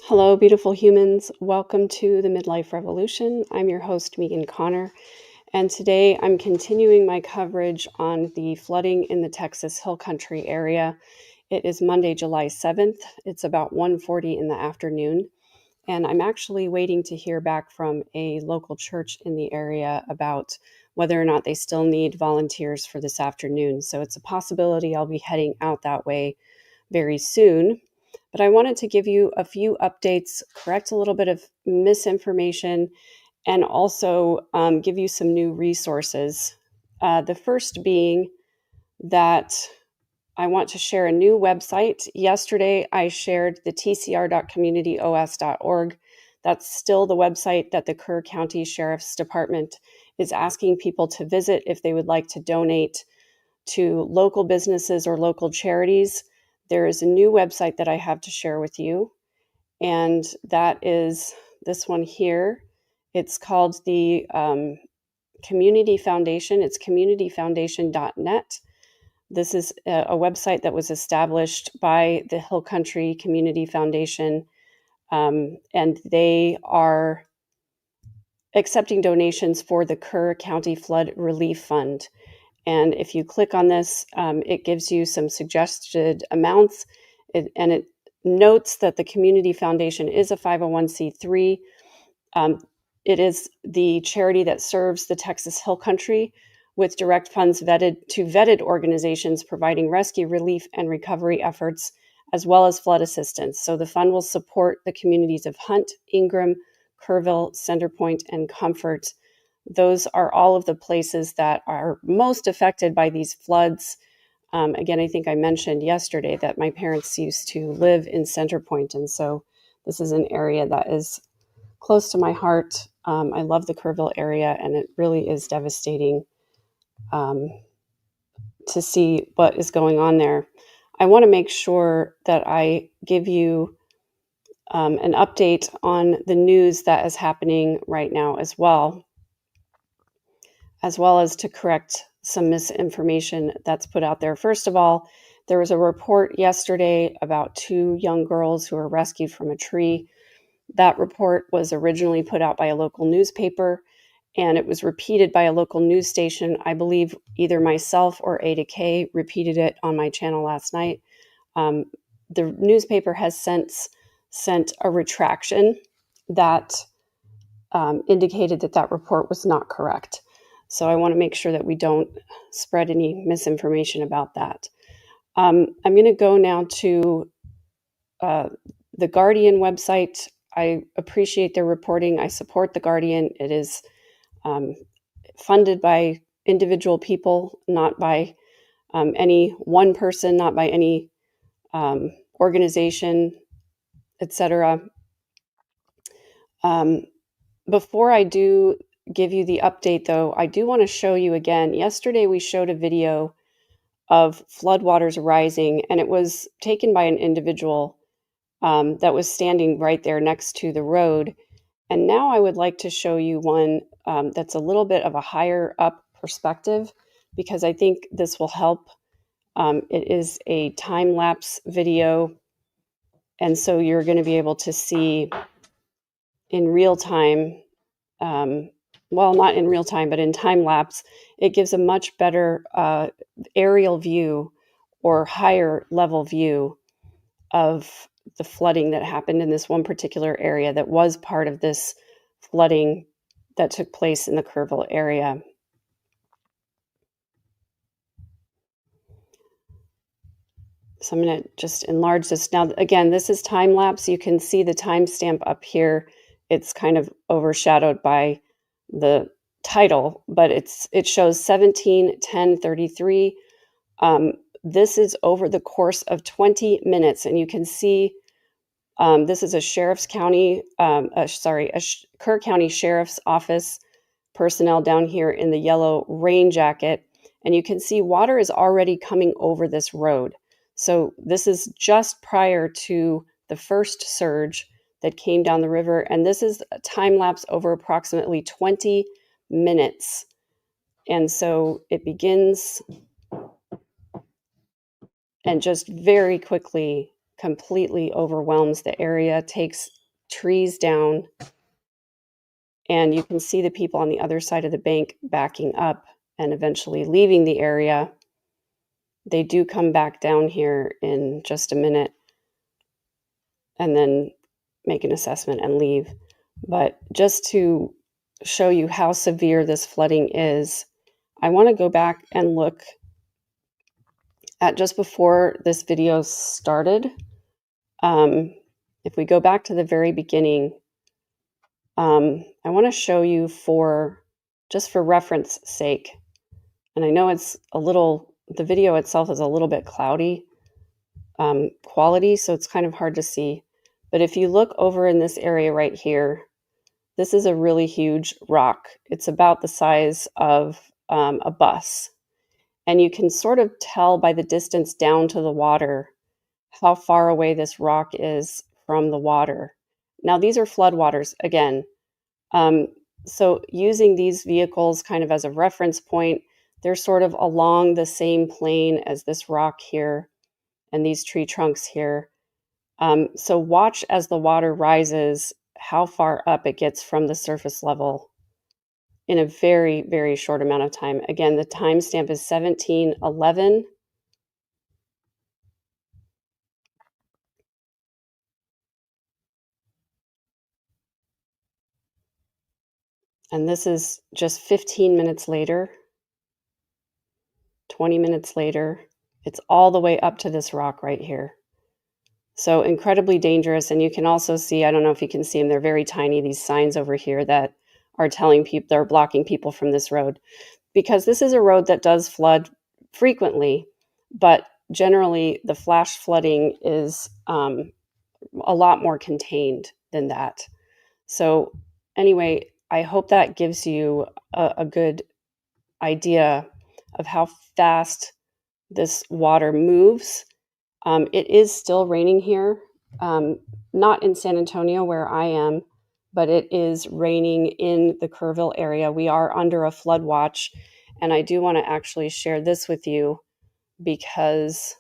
Hello, beautiful humans. Welcome to the Midlife Revolution. I'm your host, Megan Connor, and today I'm continuing my coverage on the flooding in the Texas Hill Country area. It is Monday, July 7th. It's about 1:40 in the afternoon, and I'm actually waiting to hear back from a local church in the area about whether or not they still need volunteers for this afternoon. So it's a possibility I'll be heading out that way very soon. But I wanted to give you a few updates, correct a little bit of misinformation, and also give you some new resources. The first being that I want to share a new website. Yesterday, I shared the tcr.communityos.org. That's still the website that the Kerr County Sheriff's Department is asking people to visit if they would like to donate to local businesses or local charities. There is a new website that I have to share with you, and that is this one here. It's called the Community Foundation. It's communityfoundation.net. This is a website that was established by the Hill Country Community Foundation, and they are accepting donations for the Kerr County Flood Relief Fund. And if you click on this, it gives you some suggested amounts, and it notes that the Community Foundation is a 501c3. It is the charity that serves the Texas Hill Country with direct funds vetted to vetted organizations providing rescue, relief, and recovery efforts, as well as flood assistance. So the fund will support the communities of Hunt, Ingram, Kerrville, Centerpoint, and Comfort. Those are all of the places that are most affected by these floods. Again, I think I mentioned yesterday that my parents used to live in Centerpoint, and so this is an area that is close to my heart. I love the Kerrville area, and it really is devastating to see what is going on there. I want to make sure that I give you an update on the news that is happening right now as well as to correct some misinformation that's put out there. First of all, there was a report yesterday about two young girls who were rescued from a tree. That report was originally put out by a local newspaper, and it was repeated by a local news station. I believe either myself or Ada K repeated it on my channel last night. The newspaper has since sent a retraction that indicated that report was not correct. So I want to make sure that we don't spread any misinformation about that. I'm going to go now to the Guardian website. I appreciate their reporting. I support the Guardian. It is funded by individual people, not by any one person, not by any organization, etc. Before I do give you the update, though, I do want to show you again. Yesterday, we showed a video of floodwaters rising, and it was taken by an individual that was standing right there next to the road. And now I would like to show you one that's a little bit of a higher up perspective, because I think this will help. It is a time-lapse video, and so you're going to be able to see in real time, well, not in real time, but in time-lapse. It gives a much better aerial view or higher level view of the flooding that happened in this one particular area that was part of this flooding that took place in the Kerrville area. So I'm going to just enlarge this. Now, again, this is time lapse. You can see the timestamp up here. It's kind of overshadowed by the title, but it shows 17:10:33. This is over the course of 20 minutes, and you can see this is a Kerr County Sheriff's Office personnel down here in the yellow rain jacket, and you can see water is already coming over this road. So this is just prior to the first surge that came down the river, and this is a time lapse over approximately 20 minutes. And so it begins and just very quickly completely overwhelms the area, takes trees down, and you can see the people on the other side of the bank backing up and eventually leaving the area. They do come back down here in just a minute and then make an assessment and leave. But just to show you how severe this flooding is, I want to go back and look at just before this video started. If we go back to the very beginning, I want to show you just for reference sake, and I know it's the video itself is a little bit cloudy quality, so it's kind of hard to see. But if you look over in this area right here, this is a really huge rock. It's about the size of a bus. And you can sort of tell by the distance down to the water how far away this rock is from the water. Now, these are floodwaters again. So using these vehicles kind of as a reference point, they're sort of along the same plane as this rock here and these tree trunks here. So watch as the water rises, how far up it gets from the surface level in a very, very short amount of time. Again, the timestamp is 1711. And this is just 15 minutes later, 20 minutes later. It's all the way up to this rock right here. So incredibly dangerous. And you can also see, I don't know if you can see them, they're very tiny, these signs over here that are telling people, they're blocking people from this road. Because this is a road that does flood frequently, but generally the flash flooding is a lot more contained than that. So anyway, I hope that gives you a good idea of how fast this water moves. It is still raining here, not in San Antonio where I am, but it is raining in the Kerrville area. We are under a flood watch, and I do want to actually share this with you because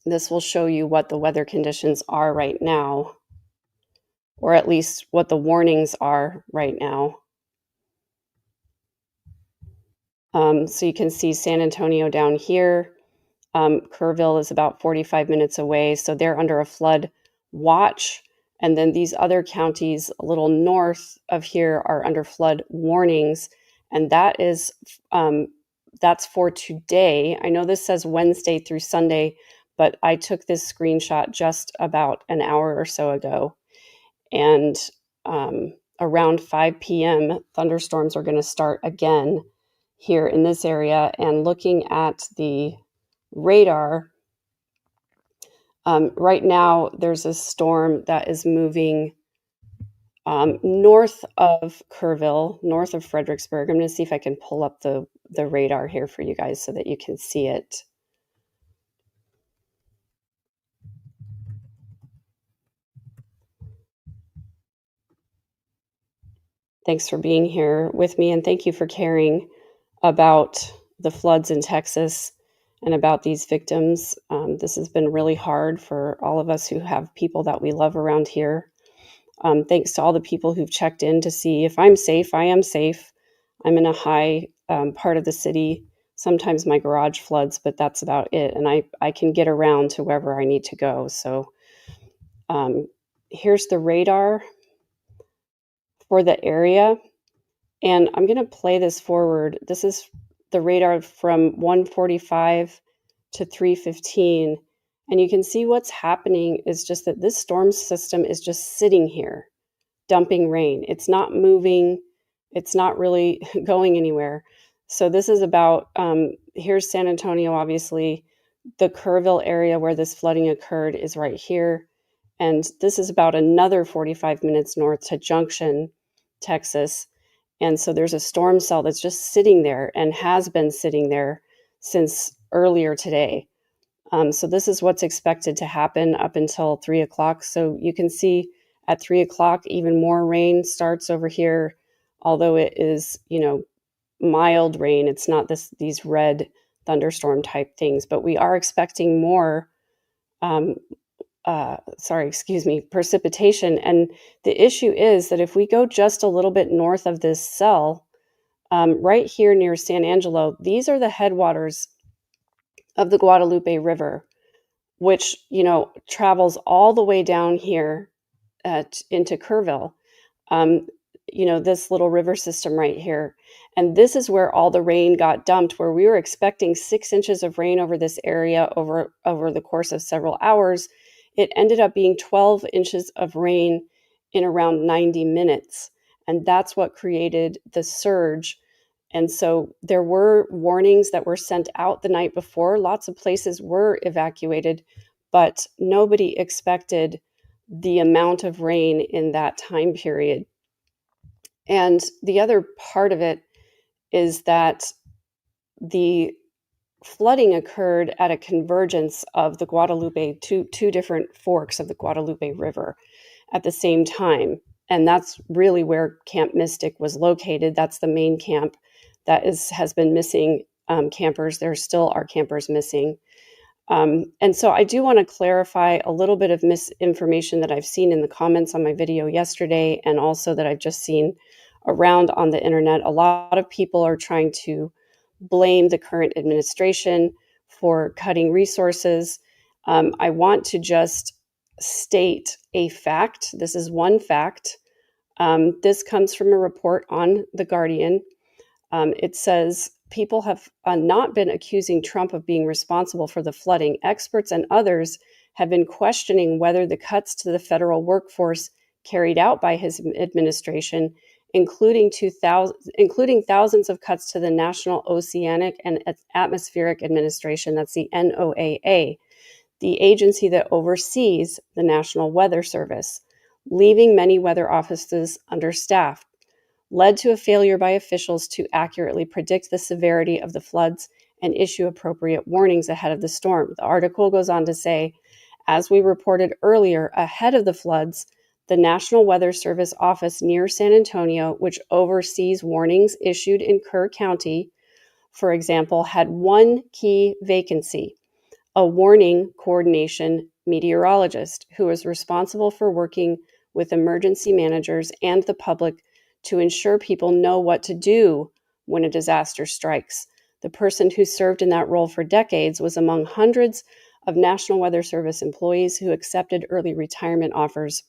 this will show you what the weather conditions are right now, or at least what the warnings are right now. So you can see San Antonio down here. Kerrville is about 45 minutes away, so they're under a flood watch. And then these other counties a little north of here are under flood warnings. And that's for today. I know this says Wednesday through Sunday, but I took this screenshot just about an hour or so ago. And around 5 p.m., thunderstorms are going to start again here in this area. And looking at the radar, right now there's a storm that is moving north of Kerrville, north of Fredericksburg. I'm going to see if I can pull up the radar here for you guys so that you can see it. Thanks for being here with me, and thank you for caring about the floods in Texas and about these victims. This has been really hard for all of us who have people that we love around here. Thanks to all the people who've checked in to see if I'm safe. I am safe. I'm in a high part of the city. Sometimes my garage floods, but that's about it. And I can get around to wherever I need to go. So here's the radar for the area. And I'm going to play this forward. This is the radar from 1:45 to 3:15. And you can see what's happening is just that this storm system is just sitting here, dumping rain. It's not moving. It's not really going anywhere. So this is about, here's San Antonio, obviously. The Kerrville area where this flooding occurred is right here. And this is about another 45 minutes north to Junction, Texas. And so there's a storm cell that's just sitting there and has been sitting there since earlier today. So this is what's expected to happen up until 3 o'clock. So you can see at 3 o'clock, even more rain starts over here, although it is, mild rain. It's not these red thunderstorm type things, but we are expecting more um, precipitation. And the issue is that if we go just a little bit north of this cell, right here near San Angelo, these are the headwaters of the Guadalupe River, which, travels all the way down here into Kerrville, um, this little river system right here. And this is where all the rain got dumped, where we were expecting 6 inches of rain over this area over the course of several hours. It ended up being 12 inches of rain in around 90 minutes. And that's what created the surge. And so there were warnings that were sent out the night before. Lots of places were evacuated, but nobody expected the amount of rain in that time period. And the other part of it is that the flooding occurred at a convergence of the Guadalupe, two different forks of the Guadalupe River at the same time. And that's really where Camp Mystic was located. That's the main camp that has been missing campers. There still are campers missing. And so I do want to clarify a little bit of misinformation that I've seen in the comments on my video yesterday, and also that I've just seen around on the internet. A lot of people are trying to blame the current administration for cutting resources. I want to just state a fact. This is one fact. This comes from a report on The Guardian. It says people have not been accusing Trump of being responsible for the flooding. Experts and others have been questioning whether the cuts to the federal workforce carried out by his administration, including thousands of cuts to the National Oceanic and Atmospheric Administration, that's the NOAA, the agency that oversees the National Weather Service, leaving many weather offices understaffed, led to a failure by officials to accurately predict the severity of the floods and issue appropriate warnings ahead of the storm. The article goes on to say, as we reported earlier, ahead of the floods, the National Weather Service office near San Antonio, which oversees warnings issued in Kerr County, for example, had one key vacancy: a warning coordination meteorologist who is responsible for working with emergency managers and the public to ensure people know what to do when a disaster strikes. The person who served in that role for decades was among hundreds of National Weather Service employees who accepted early retirement offers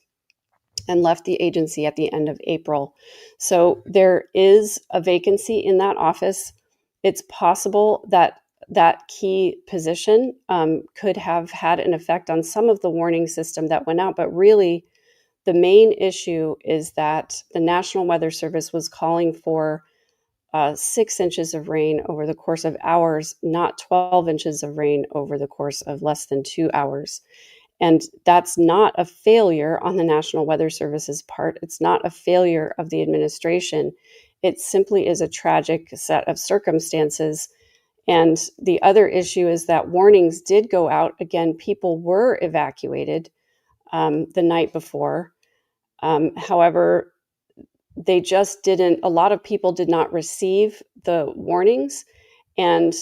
and left the agency at the end of April. So there is a vacancy in that office. It's possible that that key position could have had an effect on some of the warning system that went out, but really the main issue is that the National Weather Service was calling for 6 inches of rain over the course of hours, not 12 inches of rain over the course of less than 2 hours. And that's not a failure on the National Weather Service's part. It's not a failure of the administration. It simply is a tragic set of circumstances. And the other issue is that warnings did go out. Again, people were evacuated the night before. However, they just didn't, a lot of people did not receive the warnings, and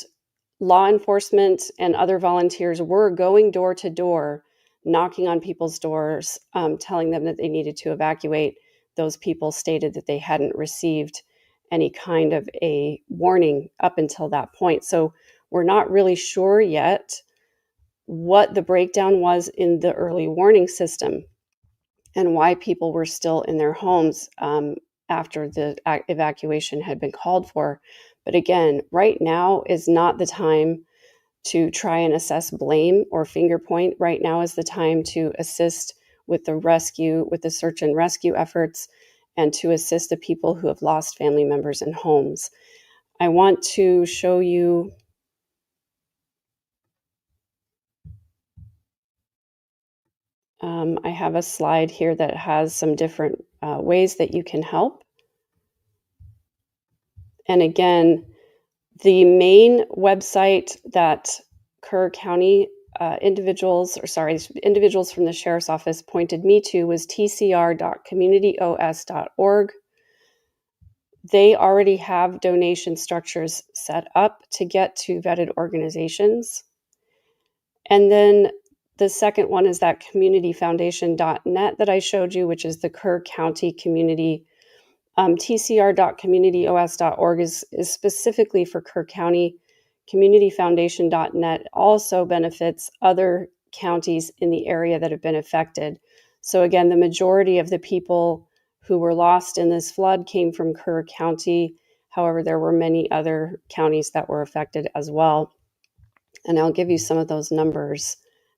law enforcement and other volunteers were going door to door, knocking on people's doors, telling them that they needed to evacuate. Those people stated that they hadn't received any kind of a warning up until that point. So we're not really sure yet what the breakdown was in the early warning system and why people were still in their homes after the evacuation had been called for. But again, right now is not the time to try and assess blame or finger point. Right now is the time to assist with the rescue, with the search and rescue efforts, and to assist the people who have lost family members and homes. I want to show you I have a slide here that has some different ways that you can help. And again, the main website that Kerr County individuals from the Sheriff's Office pointed me to was tcr.communityos.org. They already have donation structures set up to get to vetted organizations. And then The second one is that communityfoundation.net that I showed you, which is the Kerr County Community. tcr.communityos.org is specifically for Kerr County. Communityfoundation.net also benefits other counties in the area that have been affected. So again, the majority of the people who were lost in this flood came from Kerr County. However, there were many other counties that were affected as well. And I'll give you some of those numbers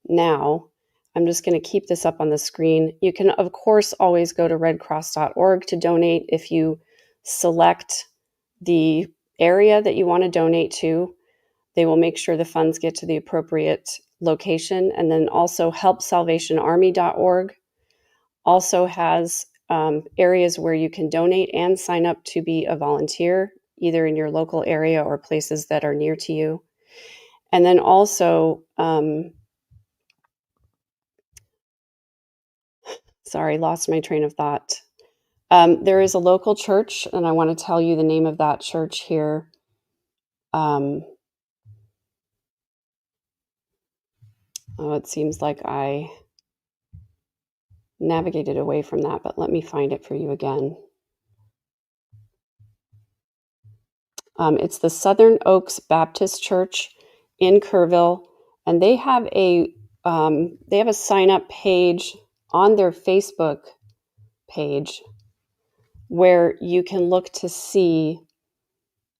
now. I'm just going to keep this up on the screen. You can, of course, always go to redcross.org to donate if you select the area that you want to donate to. They will make sure the funds get to the appropriate location. And then also helpsalvationarmy.org also has areas where you can donate and sign up to be a volunteer, either in your local area or places that are near to you. And then also, sorry, lost my train of thought. There is a local church, and I want to tell you the name of that church here. It seems like I navigated away from that, but let me find it for you again. It's the Southern Oaks Baptist Church in Kerrville, and they have a sign-up page on their Facebook page where you can look to see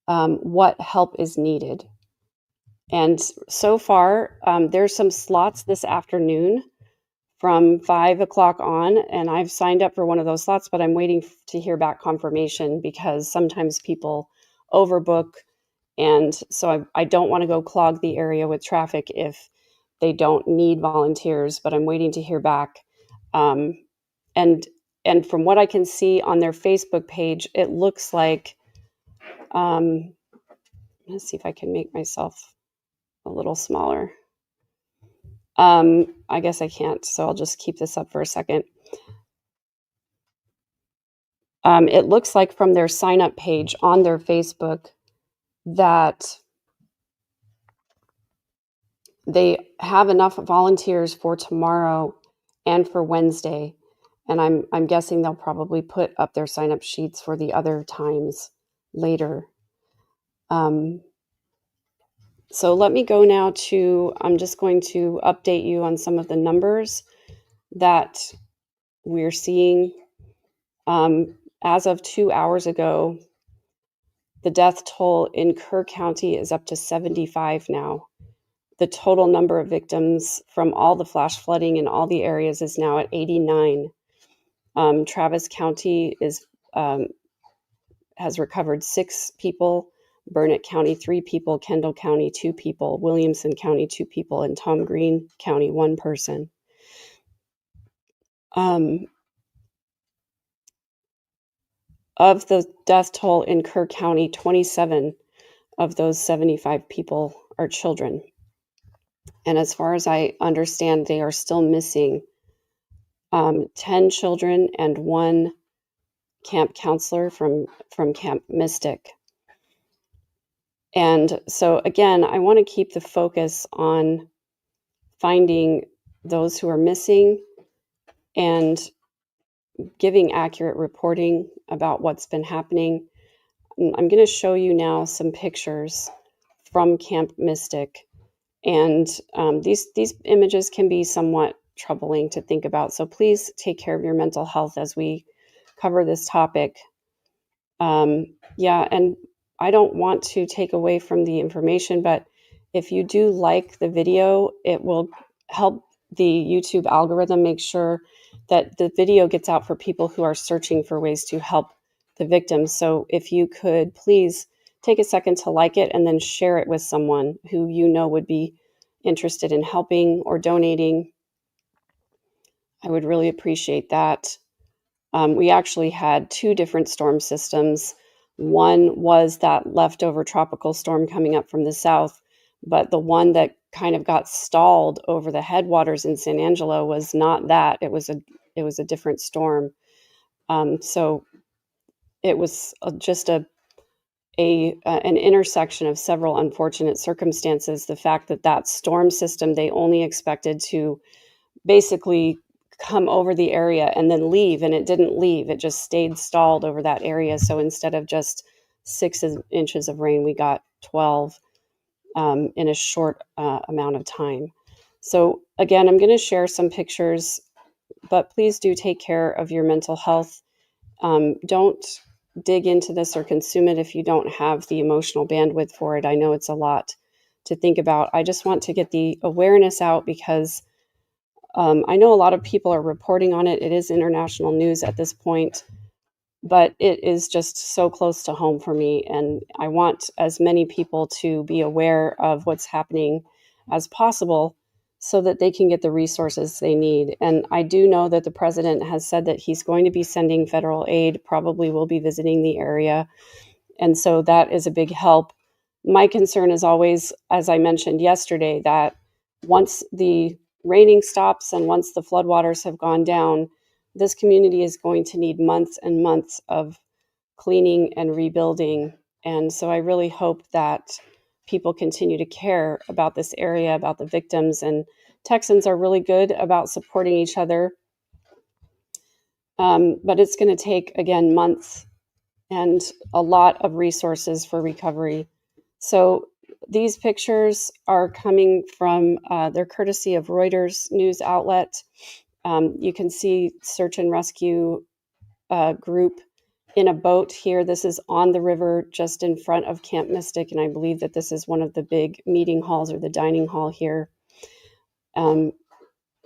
what help is needed. And so far, there's some slots this afternoon from 5 o'clock on, and I've signed up for one of those slots, but I'm waiting to hear back confirmation because sometimes people overbook. And so I don't want to go clog the area with traffic if they don't need volunteers, but I'm waiting to hear back. And from what I can see on their Facebook page, it looks like, let's see if I can make myself a little smaller. I guess I can't, so I'll just keep this up for a second. It looks like from their sign-up page on their Facebook that they have enough volunteers for tomorrow and for Wednesday. And I'm guessing they'll probably put up their sign-up sheets for the other times later. So let me go now to, I'm just going to update you on some of the numbers that we're seeing. As of 2 hours ago, the death toll in Kerr County is up to 75 now. The total number of victims from all the flash flooding in all the areas is now at 89. Travis County has recovered 6 people, Burnett County 3 people, Kendall County 2 people, Williamson County 2 people, and Tom Green County 1 person. Of the death toll in Kerr County, 27 of those 75 people are children. And as far as I understand, they are still missing 10 children and 1 camp counselor from Camp Mystic. And so again, I want to keep the focus on finding those who are missing and giving accurate reporting about what's been happening. I'm going to show you now some pictures from Camp Mystic. And these images can be somewhat troubling to think about. So please take care of your mental health as we cover this topic. And I don't want to take away from the information, but if you do like the video, it will help the YouTube algorithm make sure that the video gets out for people who are searching for ways to help the victims. So if you could please take a second to like it and then share it with someone who you know would be interested in helping or donating, I would really appreciate that. We actually had 2 different storm systems. One was that leftover tropical storm coming up from the south, but the one that kind of got stalled over the headwaters in San Angelo was not that. It was a different storm. So it was just a an intersection of several unfortunate circumstances. The fact that that storm system, they only expected to basically come over the area and then leave, and it didn't leave. It just stayed stalled over that area. So instead of just 6 inches of rain, we got 12 in a short amount of time. So again, I'm going to share some pictures, but please do take care of your mental health. Don't dig into this or consume it if you don't have the emotional bandwidth for it. I know it's a lot to think about. I just want to get the awareness out because I know a lot of people are reporting on it. It is international news at this point, but it is just so close to home for me. And I want as many people to be aware of what's happening as possible so that they can get the resources they need. And I do know that the president has said that he's going to be sending federal aid, probably will be visiting the area. And so that is a big help. My concern is always, as I mentioned yesterday, that once the raining stops and once the floodwaters have gone down, this community is going to need months and months of cleaning and rebuilding. And so I really hope that people continue to care about this area, about the victims. And Texans are really good about supporting each other. But it's going to take, again, months and a lot of resources for recovery. So these pictures are coming from, they're courtesy of Reuters news outlet. You can see search and rescue group in a boat here. This is on the river just in front of Camp Mystic, and I believe that this is one of the big meeting halls or the dining hall here.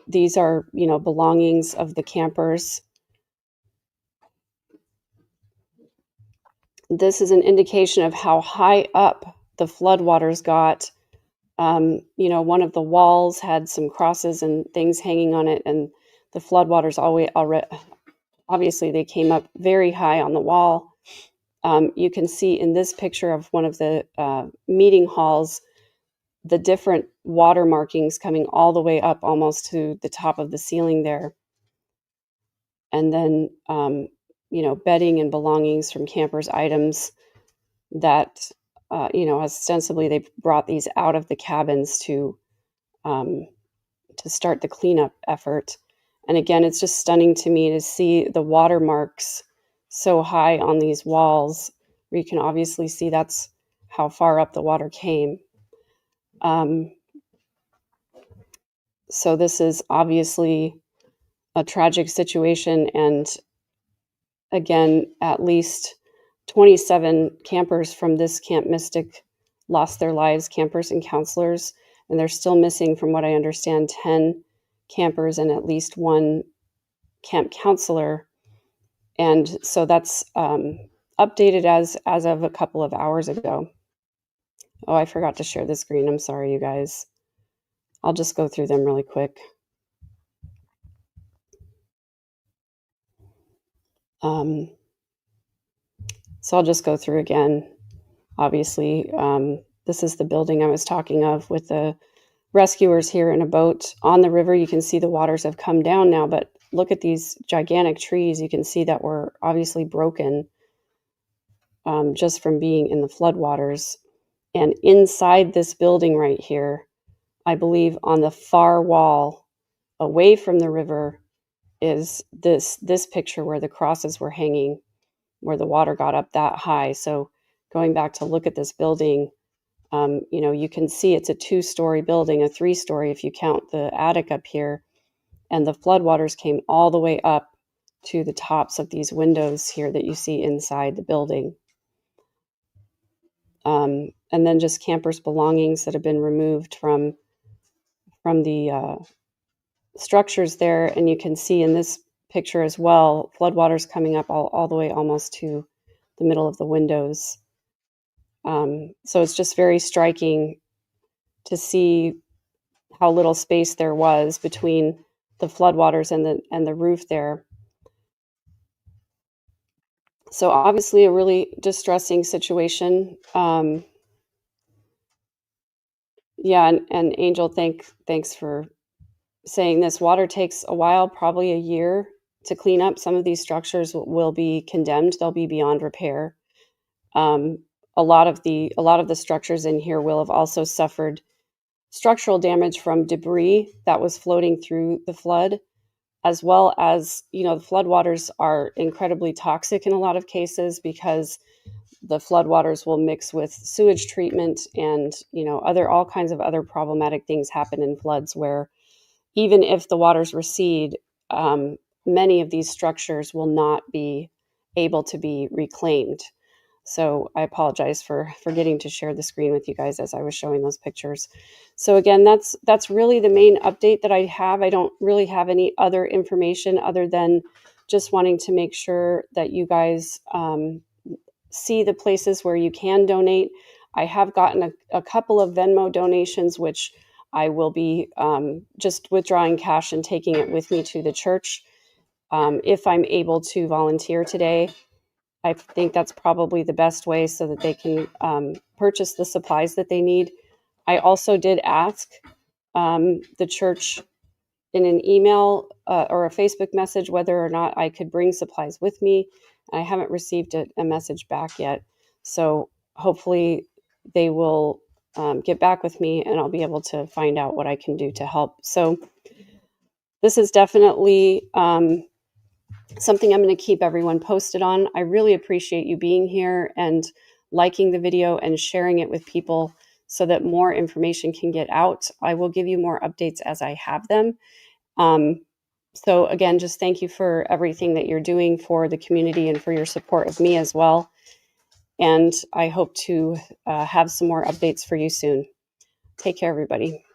These are, belongings of the campers. This is an indication of how high up the floodwaters got. One of the walls had some crosses and things hanging on it, and the floodwaters obviously they came up very high on the wall. You can see in this picture of one of the meeting halls, the different water markings coming all the way up almost to the top of the ceiling there. And then, bedding and belongings from campers' items that, ostensibly they brought these out of the cabins to start the cleanup effort. And again, it's just stunning to me to see the watermarks so high on these walls, where you can obviously see that's how far up the water came. So this is obviously a tragic situation. And again, at least 27 campers from this Camp Mystic lost their lives, campers and counselors. And they're still missing, from what I understand, 10 campers and at least one camp counselor. And so that's updated as of a couple of hours ago. Oh, I forgot to share the screen. I'm sorry, you guys. I'll just go through them really quick. So I'll just go through again. Obviously, this is the building I was talking of with the rescuers here in a boat on the river. You can see the waters have come down now, but look at these gigantic trees. You can see that were obviously broken just from being in the floodwaters. And inside this building right here, I believe on the far wall, away from the river, is this picture where the crosses were hanging, where the water got up that high. So going back to look at this building, you can see it's a 2-story building, a 3-story if you count the attic up here. And the floodwaters came all the way up to the tops of these windows here that you see inside the building. And then just campers' belongings that have been removed from the structures there. And you can see in this picture as well, floodwaters coming up all the way almost to the middle of the windows. So it's just very striking to see how little space there was between the floodwaters and the roof there. So obviously a really distressing situation. And Angel, thanks for saying this. Water takes a while, probably a year, to clean up. Some of these structures will be condemned; they'll be beyond repair. a lot of the structures in here will have also suffered structural damage from debris that was floating through the flood, as well as, the floodwaters are incredibly toxic in a lot of cases because the floodwaters will mix with sewage treatment and, other all kinds of other problematic things happen in floods where even if the waters recede, many of these structures will not be able to be reclaimed. So I apologize for forgetting to share the screen with you guys as I was showing those pictures. So again, that's really the main update that I have. I don't really have any other information other than just wanting to make sure that you guys see the places where you can donate. I have gotten a couple of Venmo donations, which I will be just withdrawing cash and taking it with me to the church if I'm able to volunteer today. I think that's probably the best way so that they can purchase the supplies that they need. I also did ask the church in an email or a Facebook message whether or not I could bring supplies with me. I haven't received a message back yet. So hopefully they will get back with me and I'll be able to find out what I can do to help. So this is definitely something I'm going to keep everyone posted on. I really appreciate you being here and liking the video and sharing it with people so that more information can get out. I will give you more updates as I have them. So again, just thank you for everything that you're doing for the community and for your support of me as well. And I hope to have some more updates for you soon. Take care, everybody.